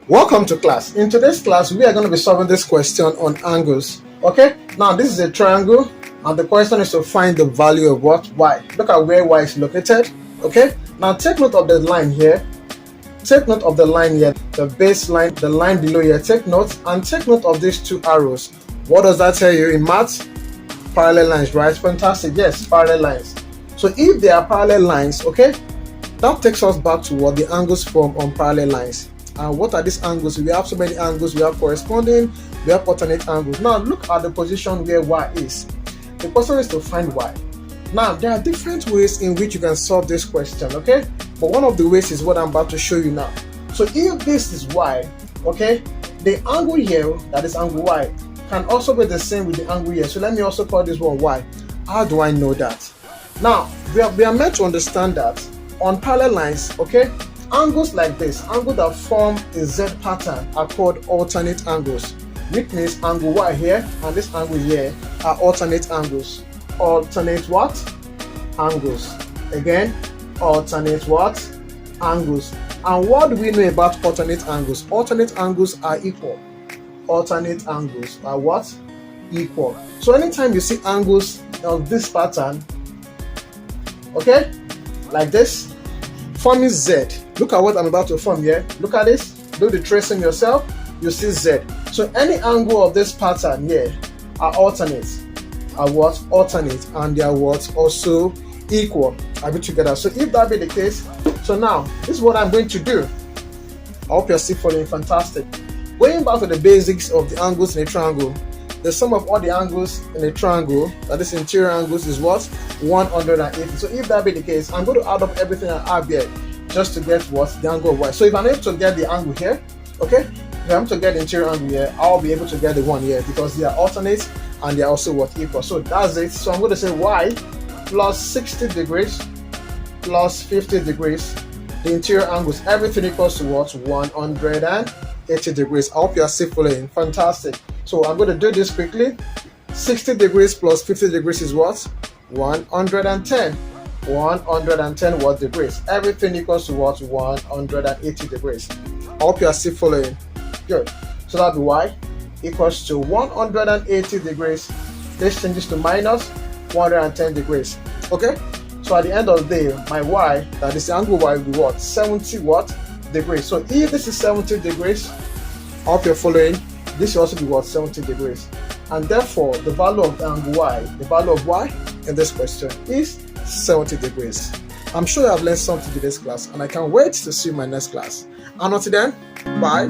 Welcome to class. In today's class, we are going to be solving this question on angles. Okay, now this is a triangle, and the question is to find the value of what? Y. Look at where Y is located. Okay, now take note of the line here. Take note of the line here, the baseline, the line below here. Take note, and take note of these two arrows. What does that tell you in maths? Parallel lines, right? Fantastic. Yes, parallel lines. So if they are parallel lines, okay, that takes us back to what the angles form on parallel lines. And what are these angles? We have so many angles. We have corresponding, we have alternate angles. Now look at the position where Y is. The question is to find Y. Now there are different ways in which you can solve this question, okay? But one of the ways is what I'm about to show you now. So if this is Y, okay, the angle here, that is angle Y, can also be the same with the angle here. So let me also call this one Y. How do I know that? Now we are meant to understand that on parallel lines, okay, angles like this, angles that form a Z pattern, are called alternate angles, which means angle Y here and this angle here are alternate angles. Alternate what? Angles. Again, alternate what? Angles. And what do we know about alternate angles? Alternate angles are equal. Alternate angles are what? Equal. So anytime you see angles of this pattern, okay, like this, forming Z. Look at what I'm about to form here. Look at this. Do the tracing yourself. You see Z. So any angle of this pattern here are alternate. Are what? Alternate. And they are what? Also equal. Are we together? So if that be the case, so now this is what I'm going to do. I hope you're still following. Fantastic. Going back to the basics of the angles in a triangle, the sum of all the angles in a triangle, that is interior angles, is what? 180. So if that be the case, I'm going to add up everything I have here just to get what? The angle of Y. So if I'm able to get the angle here, okay, if I'm able to get the interior angle here, I'll be able to get the one here because they are alternate and they are also what? Equal. So that's it. So I'm going to say Y plus 60 degrees plus 50 degrees. The interior angles, everything equals to what? 180 degrees. I hope you are still following. Fantastic. So I'm going to do this quickly. 60 degrees plus 50 degrees is what? 110. 110 what degrees? Everything equals to what? 180 degrees. I hope you are still following. Good. So that Y equals to 180 degrees. This changes to minus 110 degrees. Okay? So at the end of the day, my Y, that is the angle Y, will be what? 70 what? Degrees. So if this is 70 degrees, I hope you're following. This will also be what? 70 degrees. And therefore, the value of the angle Y, the value of Y in this question is 70 degrees. I'm sure you have learned something in this class, and I can't wait to see you in my next class. And until then, bye.